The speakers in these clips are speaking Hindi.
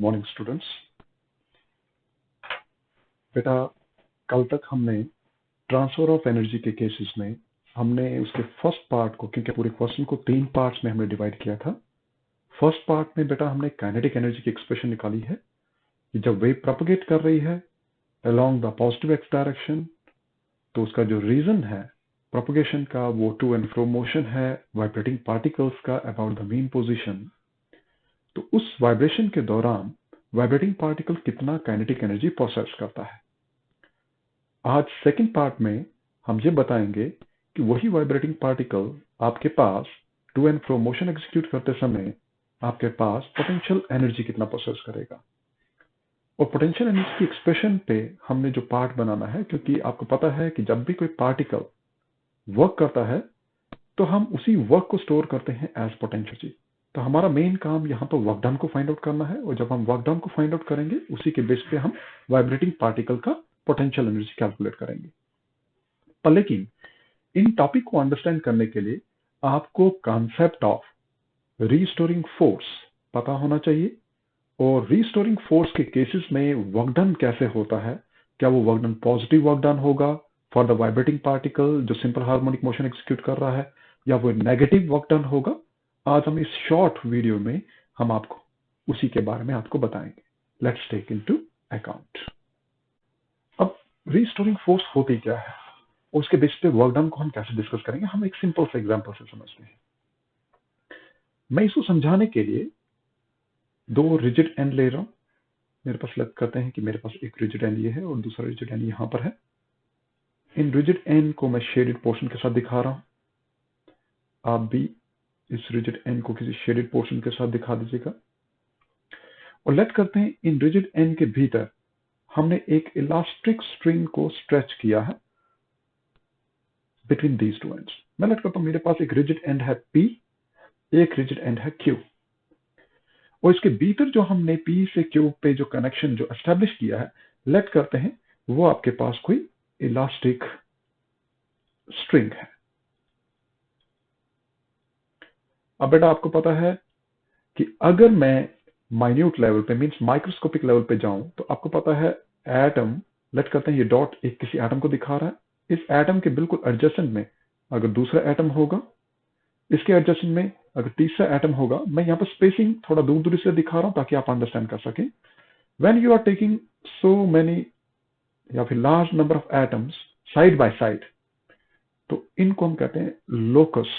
Good morning students. बेटा कल तक हमने ट्रांसफर ऑफ एनर्जी के केसेस में हमने उसके फर्स्ट पार्ट को, क्योंकि पूरे क्वेश्चन को 3 पार्ट्स में हमने डिवाइड किया था। फर्स्ट पार्ट में बेटा हमने काइनेटिक एनर्जी की एक्सप्रेशन निकाली है कि जब वेव प्रोपगेट कर रही है along the positive x direction, तो उसका जो रीजन है प्रोपगेशन का वो टू एंड फ्रो मोशन है वाइब्रेटिंग पार्टिकल्स का अबाउट द मीन पोजीशन। तो उस वाइब्रेशन के दौरान वाइब्रेटिंग पार्टिकल कितना काइनेटिक एनर्जी प्रोसेस करता है। आज सेकंड पार्ट में हम ये बताएंगे कि वही वाइब्रेटिंग पार्टिकल आपके पास to and fro motion execute करते समय आपके पास पोटेंशियल एनर्जी कितना प्रोसेस करेगा। और पोटेंशियल एनर्जी की एक्सप्रेशन पे हमने जो पार्ट बनाना है, क्योंकि आपको पता है कि जब भी कोई पार्टिकल वर्क करता है तो हम उसी वर्क को स्टोर करते हैं एज पोटेंशियल एनर्जी। तो हमारा मेन काम यहाँ पर वर्क डन को फाइंड आउट करना है, और जब हम वर्क डन को फाइंड आउट करेंगे उसी के बेस पे हम वाइब्रेटिंग पार्टिकल का पोटेंशियल एनर्जी कैलकुलेट करेंगे। पर लेकिन इन टॉपिक को अंडरस्टैंड करने के लिए आपको कॉन्सेप्ट ऑफ रीस्टोरिंग फोर्स पता होना चाहिए, और रीस्टोरिंग फोर्स के केसेस में वर्क डन कैसे होता है। क्या वो work done positive work done होगा फॉर द वाइब्रेटिंग पार्टिकल जो सिंपल हार्मोनिक मोशन एग्जीक्यूट कर रहा है, या वो नेगेटिव वर्क डन होगा। आज हम इस शॉर्ट वीडियो में हम आपको उसी के बारे में आपको बताएंगे। Let's take into account. अब रीस्टोरिंग फोर्स होती क्या है, उसके बेस पे वर्क डन को हम कैसे डिस्कस करेंगे, हम एक सिंपल से एग्जांपल से समझते हैं। मैं इसको समझाने के लिए 2 रिजिड एंड ले रहा हूं। मेरे पास लग करते हैं कि मेरे पास एक रिजिड एंड ये है और दूसरा रिजिड एंड यहां पर है। इन रिजिड एंड को मैं शेडेड पोर्शन के साथ दिखा रहा हूं। आप भी इस रिजिड एंड को किसी शेडेड पोर्शन के साथ दिखा दीजिएगा। और लेट करते हैं इन रिजिड एंड के भीतर हमने एक इलास्टिक स्ट्रिंग को स्ट्रेच किया है बिटवीन दीज टू एंड्स। मैं लेट करता हूं मेरे पास एक रिजिड एंड है P, एक रिजिड एंड है Q, और इसके भीतर जो हमने P से Q पे जो कनेक्शन जो एस्टेब्लिश किया है, लेट करते हैं वो आपके पास कोई इलास्टिक स्ट्रिंग है। अब बेटा आपको पता है कि अगर मैं माइन्यूट लेवल पे मींस माइक्रोस्कोपिक लेवल पे जाऊं तो आपको पता है एटम, लेट करते हैं ये डॉट एक किसी एटम को दिखा रहा है। इस एटम के बिल्कुल एडजेसेंट में अगर दूसरा एटम होगा, इसके एडजेसेंट में अगर तीसरा एटम होगा। मैं यहाँ पर स्पेसिंग थोड़ा दूर दूर से दिखा रहा हूं ताकि आप अंडरस्टैंड कर सकें। When you are taking so many या फिर large number of atoms side by side, तो इनको हम कहते हैं लोकस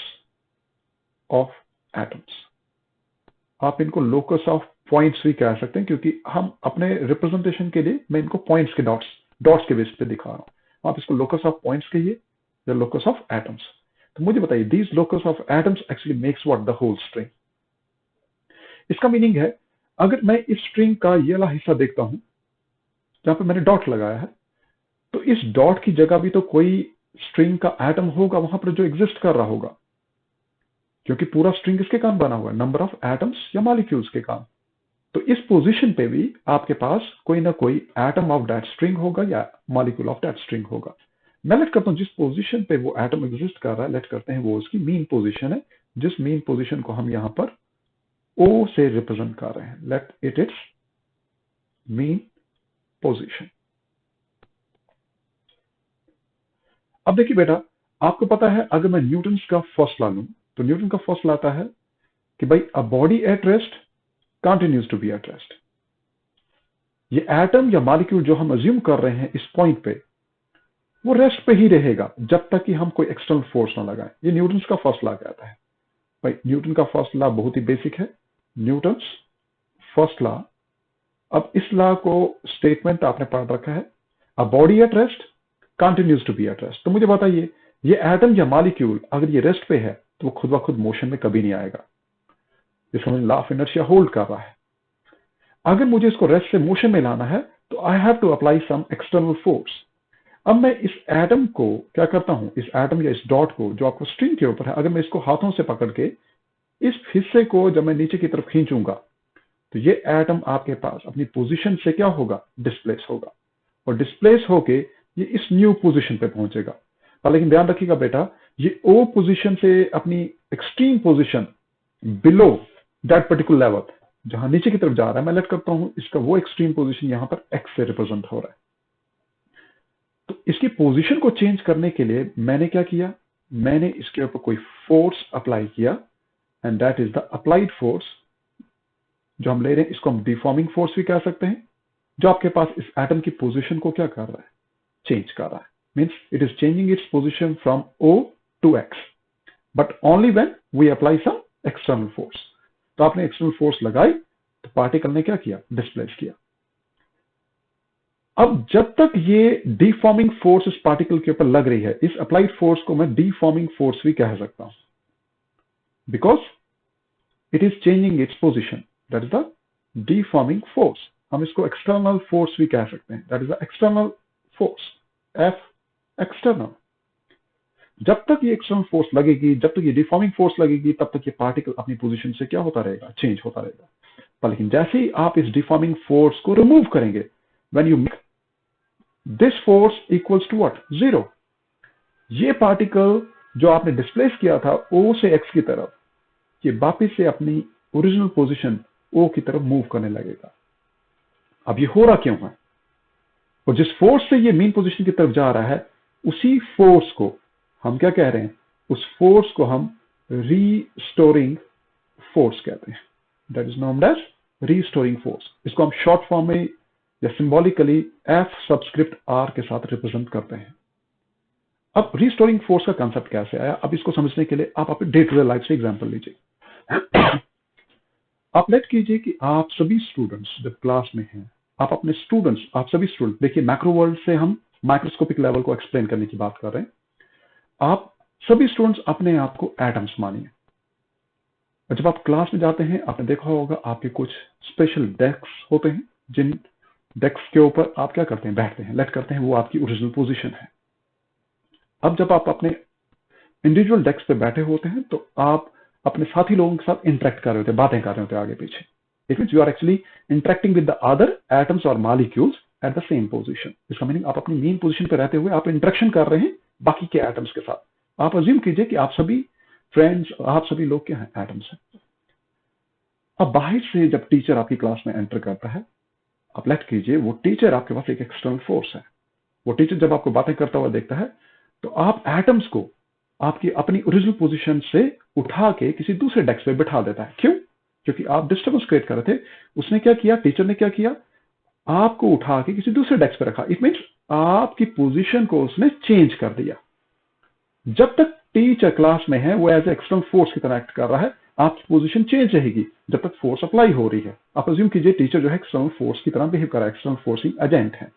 ऑफ एटम्स। आप इनको लोकस ऑफ पॉइंट्स भी कह सकते हैं, क्योंकि हम अपने रिप्रेजेंटेशन के लिए मैं इनको पॉइंट्स के डॉट्स के बेस पे दिखा रहा हूं। आप इसको लोकस ऑफ पॉइंट्स कहिए या लोकस ऑफ एटम्स। तो मुझे बताइए these locus of atoms actually makes what the whole string. इसका मीनिंग है अगर मैं इस स्ट्रिंग का ये वाला हिस्सा देखता हूं जहां पे मैंने डॉट लगाया है, तो इस डॉट की जगह भी तो कोई स्ट्रिंग का एटम होगा वहां पर जो एग्जिस्ट कर रहा होगा, क्योंकि पूरा स्ट्रिंग किसके काम बना हुआ है, नंबर ऑफ एटम्स या मॉलिक्यूल्स के काम। तो इस पोजीशन पे भी आपके पास कोई ना कोई एटम ऑफ दैट स्ट्रिंग होगा या मॉलिक्यूल ऑफ दैट स्ट्रिंग होगा। मैं लेट करता हूं जिस पोजीशन पे वो एटम एग्जिस्ट कर रहा है, लेट करते हैं वो उसकी मीन पोजीशन है, जिस मीन पोजीशन को हम यहां पर O से रिप्रेजेंट कर रहे हैं। Let it it's mean position. अब देखिए बेटा, आपको पता है अगर मैं न्यूटन का फर्स्ट लॉ लूं तो न्यूटन का फर्स्ट लॉ आता है कि भाई a body at rest continues to be at rest. ये एटम या मॉलिक्यूल जो हम अज्यूम कर रहे हैं इस पॉइंट पे, वो रेस्ट पे ही रहेगा जब तक कि हम कोई एक्सटर्नल फोर्स ना लगाएं। ये न्यूटन का फर्स्ट लॉ कहता है। भाई न्यूटन का फर्स्ट लॉ बहुत ही बेसिक है, न्यूटन फर्स्ट लॉ। अब इस लॉ को स्टेटमेंट आपने पढ़ रखा है, a body at rest continues to be at rest. तो मुझे बताइए ये एटम या मॉलिक्यूल अगर ये रेस्ट पे है तो वो खुद ब खुद मोशन में कभी नहीं आएगा, जिसको लॉ ऑफ इनर्शिया होल्ड कर रहा है। अगर मुझे इसको रेस्ट से मोशन में लाना है तो I have to apply some external force. अब मैं इस एटम को क्या करता हूं, इस एटम या इस डॉट को जो आपको स्ट्रिंग के ऊपर है, अगर मैं इसको हाथों से पकड़ के इस हिस्से को जब मैं नीचे की तरफ खींचूंगा तो ये एटम आपके पास अपनी पोजीशन से क्या होगा, डिस्प्लेस होगा, और डिस्प्लेस होके ये इस न्यू पोजीशन पे पहुंचेगा। लेकिन ध्यान रखिएगा बेटा, ये O पोजीशन से अपनी extreme position below that particular level जहां नीचे की तरफ जा रहा है, मैं लेट करता हूं, इसका वो एक्सट्रीम पोजीशन यहां पर एक्स से रिप्रेजेंट हो रहा है। तो इसकी पोजीशन को चेंज करने के लिए मैंने क्या किया, मैंने इसके ऊपर कोई फोर्स अप्लाई किया, and that is the applied force जो हम ले रहे हैं। इसको हम डिफॉर्मिंग फोर्स भी कह सकते हैं, जो आपके पास इस एटम की पोजीशन को क्या कर रहा है, चेंज कर रहा है। Means it is changing its position from O to X, but only when we apply some external force. तो आपने एक्सटर्नल फोर्स लगाई तो पार्टिकल ने क्या किया, डिस्प्लेस किया। अब जब तक ये डिफॉर्मिंग फोर्स इस पार्टिकल के ऊपर लग रही है, इस अप्लाइड फोर्स को मैं डिफॉर्मिंग फोर्स भी कह सकता हूं, because it is changing its position, that is the deforming force. हम इसको एक्सटर्नल फोर्स भी कह सकते हैं, that is the external force, F external. जब तक ये एक्सटर्नल फोर्स लगेगी, जब तक ये डिफॉर्मिंग फोर्स लगेगी, तब तक ये पार्टिकल अपनी पोजीशन से क्या होता रहेगा, चेंज होता रहेगा। पर लेकिन जैसे ही आप इस डिफॉर्मिंग फोर्स को रिमूव करेंगे, when you make this force equals to what, 0, ये पार्टिकल जो आपने डिस्प्लेस किया था O से X की तरफ, ये वापस से अपनी ओरिजिनल पोजीशन O की तरफ मूव करने लगेगा। अब ये हो रहा क्यों है, और जिस फोर्स से ये मेन पोजीशन की तरफ जा रहा है, उसी फोर्स को हम क्या कह रहे हैं, उस फोर्स को हम रीस्टोरिंग फोर्स कहते हैं, that is known as restoring force. इसको हम शॉर्ट फॉर्म में या सिंबॉलिकली F सबस्क्रिप्ट R के साथ रिप्रेजेंट करते हैं। अब रीस्टोरिंग फोर्स का कंसेप्ट कैसे आया, अब इसको समझने के लिए आप अपने डे टू डे लाइफ से एग्जांपल लीजिए। आप लेट कीजिए कि आप सभी स्टूडेंट्स जब क्लास में हैं, आप अपने स्टूडेंट्स, आप सभी स्टूडेंट, देखिए मैक्रो वर्ल्ड से हम माइक्रोस्कोपिक लेवल को एक्सप्लेन करने की बात कर रहे हैं। आप सभी स्टूडेंट्स अपने आप को एटम्स मानिए, और जब आप क्लास में जाते हैं, आपने देखा होगा आपके कुछ स्पेशल डेस्क होते हैं, जिन डेस्क के ऊपर आप क्या करते हैं, बैठते हैं, लेट करते हैं, वो आपकी ओरिजिनल पोजीशन है। अब जब आप अपने इंडिविजुअल डेस्क पे बैठे होते हैं, तो आप अपने साथी लोगों के साथ इंटरेक्ट कर रहे होते हैं, बातें कर रहे होते हैं आगे पीछे। It means you are actually interacting with the other atoms और molecules at the same position. इसका मीनिंग आप अपनी मेन पोजीशन पे रहते हुए आप इंटरेक्शन कर रहे हैं बाकी के एटम्स के साथ। आप अज्यूम कीजिए कि आप सभी फ्रेंड्स, आप सभी लोग क्या हैं, एटम्स हैं। अब बाहर से जब टीचर आपकी क्लास में एंटर करता है, आप लेट कीजिए वो टीचर आपके पास एक एक्सटर्नल फोर्स है। वो टीचर जब आपको बातें करता हुआ देखता है, तो आप एटम्स को आपकी अपनी ओरिजिनल पोजीशन से उठा के किसी दूसरे डेस्क पे बिठा देता है। क्यों? क्योंकि आप डिस्टर्बेंस क्रिएट कर रहे थे। उसने क्या किया, टीचर ने क्या किया, आपको उठा के किसी दूसरे डेस्क पे रखा। इट मीन्स आपकी पोजीशन को उसने चेंज कर दिया। जब तक टीचर क्लास में है, वो एज एक्सटर्नल फोर्स की तरह एक्ट कर रहा है, आपकी पोजीशन चेंज रहेगी जब तक फोर्स अप्लाई हो रही है। आप अज्यूम कीजिए टीचर जो है एक्सटर्नल फोर्स की तरह बिहेव कर रहा है, एक्सटर्नल फोर्सिंग एजेंट है।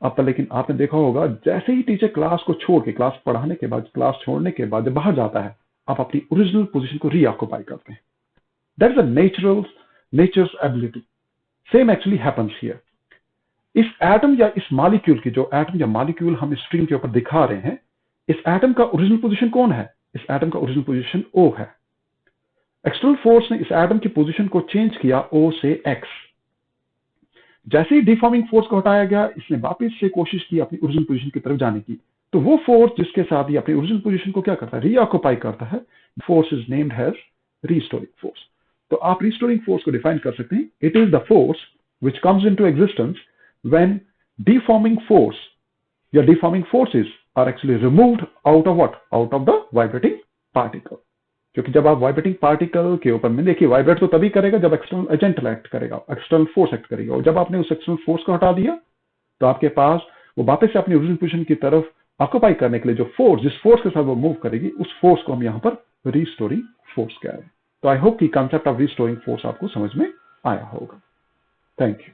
अब लेकिन आपने देखा होगा, जैसे ही टीचर क्लास को छोड़ के, क्लास पढ़ाने के बाद, क्लास छोड़ने के बाद जब बाहर जाता है, आप अपनी ओरिजिनल पोजीशन को रीऑक्युपाई करते हैं। That is a natures ability. Same actually happens here. इस एटम या इस मॉलिक्यूल की, जो एटम या मॉलिक्यूल हम स्क्रीन के ऊपर दिखा रहे हैं, इस एटम का ओरिजिनल पोजीशन कौन है? इस एटम का ओरिजिनल पोजीशन O है। एक्सटर्नल फोर्स ने इस एटम की पोजीशन को चेंज किया O से X। जैसे ही डिफॉर्मिंग फोर्स को हटाया गया, इसने वापस से कोशिश की अपनी ओरिजिनल पोजीशन की तरफ जाने की। तो वो फोर्स जिसके साथ ये अपनी ओरिजिनल पोजीशन को क्या करता है, रीऑक्युपाई करता है, force is named as restoring force. तो आप रीस्टोरिंग फोर्स को डिफाइन कर सकते हैं, it is the force which comes into existence when deforming force या deforming forces are actually removed out of what, out of the vibrating particle. क्योंकि जब आप वाइब्रेटिंग पार्टिकल के ऊपर में देखिए, वाइब्रेट तो तभी करेगा जब एक्सटर्नल एजेंट एक्ट करेगा, एक्सटर्नल फोर्स एक्ट करेगा। और जब आपने उस एक्सटर्नल फोर्स को हटा दिया, तो आपके पास वो वापस से अपनी ओरिजिनल पोजीशन की तरफ ऑक्युपाई करने के लिए जो फोर्स, जिस फोर्स के साथ वो मूव करेगी, उस फोर्स को हम यहाँ पर रीस्टोरिंग फोर्स कह रहे हैं। तो आई होप कि कॉन्सेप्ट ऑफ रीस्टोरिंग फोर्स आपको समझ में आया होगा। Thank you.